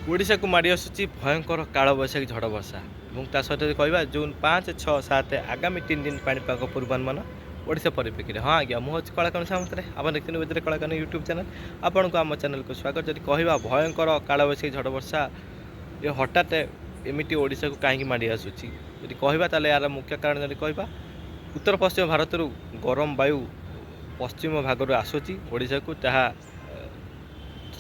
ओडिशा को माड़ी आसुची भयंकर कालबैशाखी झड़ वर्षा और ता सहित कहवा जून 5, 6, 7 आगामी 3 दिन पाणीपाग पूर्वानुमान ओडिशा परिप्रेक्षी। हाँ आज्ञा मुझे कलाकान सामंतरे आप देखते विद्रे कलाकान यूट्यूब चैनल आपन को आम चैनल को स्वागत। जब कहवा भयंकर कालबैशाखी झड़ वर्षा ये हठात एमती ओडिशा को कहीं माड़ी आसूची जब कहवा ताले यार मुख्य कारण जब कहवा उत्तर पश्चिम भारत गरम वायु पश्चिम भाग आसूची ओडिशा को जहाँ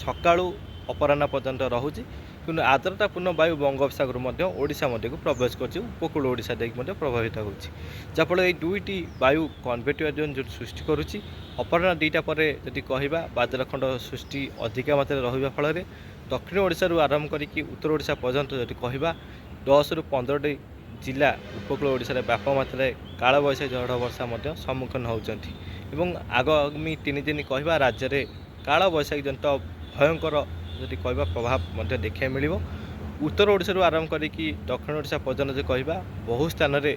सका अपराह पर्यंत रोचे कि आर्द्रतापूर्ण वायु बंगोपसागर ओडिशा को प्रवेश कर उपकूल ओडिशा देख प्रभावित हो जहाँफल ये दुईटी वायु कन्वेक्टिव जोन जो सृष्टि करुच्ची अपराह 2टा पर जदि कहवा बादलखंड सृष्टि अधिक मात्रा रहा फल दक्षिण ओडिशा आरंभ करके उत्तर ओडिशा पर्यंत जदि कहवा 10 ରୁ 15ଟି जिला उपकूल ओडिशा व्यापक मात्रा कालबैशाखी झड़ वर्षा सम्मुखीन होती आगामी 3 दिन कहवा राज्य में कालबैशाखी जनित भयंकर जदि कहवा प्रभाव देखा मिल उत्तर ओडिशा आरंभ करके दक्षिण ओडिशा पर्यंत जो कहवा बहु स्थान में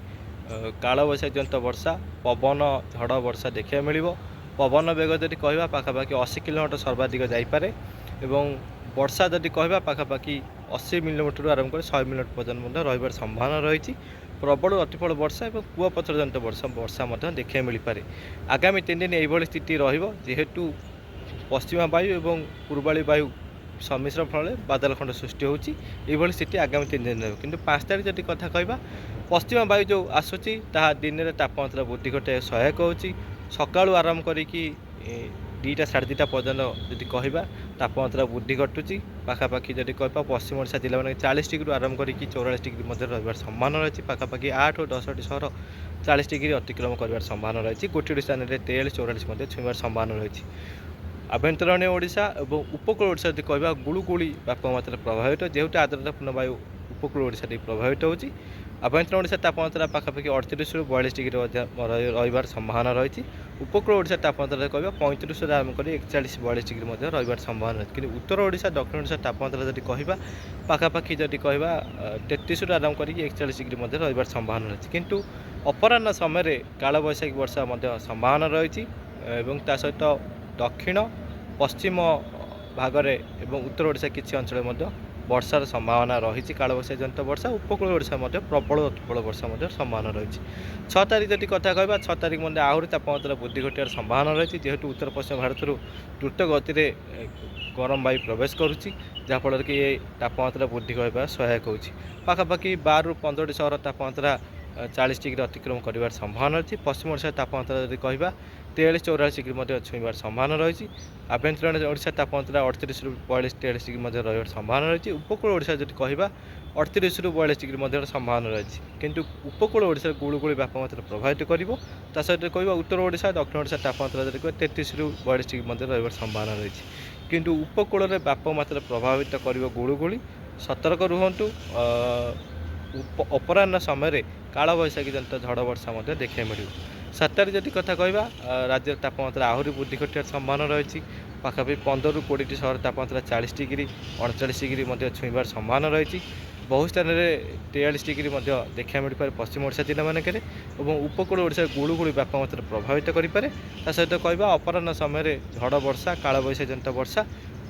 कालबैशाखी जनित वर्षा पवन झड़ वर्षा देखा मिल पवन बेग जदि कहवा पाखापाखि 80 किलोमीटर सर्वाधिक जापे और वर्षा जदि कहवा पाखापाखि 80 मिलीमीटर आरंभ कर 100 मिलीमीटर पर्यंत रही संभावना रही प्रबल अतिप्रबल वर्षा और कुआपथर जनित वर्षा देखा मिल पारे। आगामी 3 दिन यही स्थिति रहीतु पश्चिमा वायु और पूर्वाली वायु सम्मिश्रण फल बादलखंड सृष्टि होती स्थिति आगामी 3 दिन रही कि 5 तारीख जब कथा कहवा पश्चिमा वायु जो आसूची दिन में तापमात्रा वृद्धि घटे सहायक होती सका आरंभ करके 2टा साढ़े 2टा पर्यंत जब कहवा तापमात्रा वृद्धि घटुची पाखापाखि जब कहवा पश्चिम ओडिशा जिला में 40 डिग्री आरंभ करके 44 डिग्री रही संभावना रही पाखापाखि 8 और 10टी सहर 40 डिग्री अतिक्रम कर संभावना रही गोटे स्थान में 43, 44 छुईबार संभावना रही। आभ्यंतरण ओडिशा और उपकूल ओडिशा जब कहवा गुड़गुड़ी व्यापक मात्रा प्रभावित जेहेतु आर्द्रतापूर्ण वायु उपकूल ओडिशा प्रभावित होती आभ्यंतरण ओडिशा तापमात्रा पाखापाखि 38 ରୁ 42 डिग्री रही संभावना रही उपकूल ओडिशा तापमात्रा कहवा 35 ରୁ आरंभ कर 41, 42 डिग्री रही संभावना रही कि उत्तर ओडिशा दक्षिण ओडिशा तापमात्रा जब कहवा पाखापाखि जब कहवा 33 ରୁ आरंभ कर 41 डिग्री रही संभावना रही किंतु अपराह समय कालबैशाखी वर्षा संभावना रही सहित दक्षिण पश्चिम भागरे एवं उत्तर ओडिशा किसी अंचल वर्षार संभावना रही कालबैशाखी जनित वर्षा उपकूल ओडिशा प्रबल अतिप्रबल वर्षा संभावना रही 6 तारीख जब कथा कहवा 6 तारीख आहरी तापमात्रा वृद्धि घटार संभावना रही जेहेतु उत्तर पश्चिम भारत द्रुत गति गरम वायु प्रवेश करुच्ची जहाँफल कि ये तापमात्रा वृद्धि होगा सहायक होती पाखापाखि 12 ରୁ 15ଟି सहर तापमात्रा 40 डिग्री अतिक्रम कर संभावना रही पश्चिम ओडिशा तापमात्रा जब कहवा 43, 44 डिग्री छुईबार संभावना रही आभ्यंतरण ओडिशा तापमात्रा 38 ରୁ 42, 43 डिग्री रही संभावना रही उपकूल ओडिशा जब कहवा 38 ରୁ 42 डिग्री संभावना रही किंतु उपकूल ओडिशा गुड़गुड़ी व्यापक मात्रा प्रभावित कर सहित कहवा उत्तर ओडिशा दक्षिण ओडिशा तापमात्रा जब कह 33 ରୁ 42 डिग्री रही संभावना रही किंतु उपकूल में व्यापक मात्रा प्रभावित कर गुड़गुड़ी सतर्क रुहतु अपराह समय कालबैशाखी जनित झड़ वर्षा देखा मिल 7 तारीख जब कथा कहवा राज्य तापमात्रा आहरी वृद्धि घटार संभावना रही पाखापाखि 15 ରୁ 20ଟି सहर तापमात्रा 40 डिग्री 39 डिग्री छुईबार संभावना रही बहु स्थान में 43 डिग्री देखा मिल पाए पश्चिम ओडिशा जिला मानक उपकूल ओडिशा गुड़गुड़ी व्यापक मात्रा प्रभावित करें सहित कहवा अपराह समय झड़ वर्षा कालबैशाखी जनित वर्षा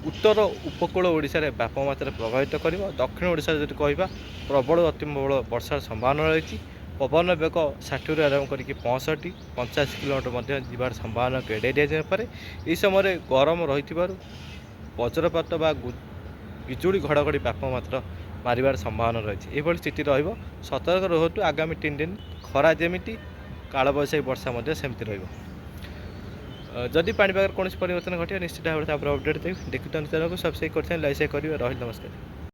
उत्तर उपकूल ओडिशा रे व्यापक मात्रा प्रभावित कर दक्षिण ओडिशा जब कहवा प्रबल अतिप्रबल वर्षार संभावना रही पवन बेग 60 ରୁ आरंभ करके 65, 50 किलोमीटर जीवार संभावना एड़े दिजापे यह समय गरम रही वज्रपात बा बिजुड़ी घड़घड़ी व्यापक मात्रा मारिबार संभावना रही यह स्थिति सतर्क रुहतु आगामी 3 दिन खरा जमी कालबैशाखी वर्षा सेमती जदि पाणीपाग कौन परिवर्तन घटे निश्चित भाव में अपडेट देखते चैनल को सब्सक्राइब करते लाइक शेयर करेंगे। रही नमस्कार।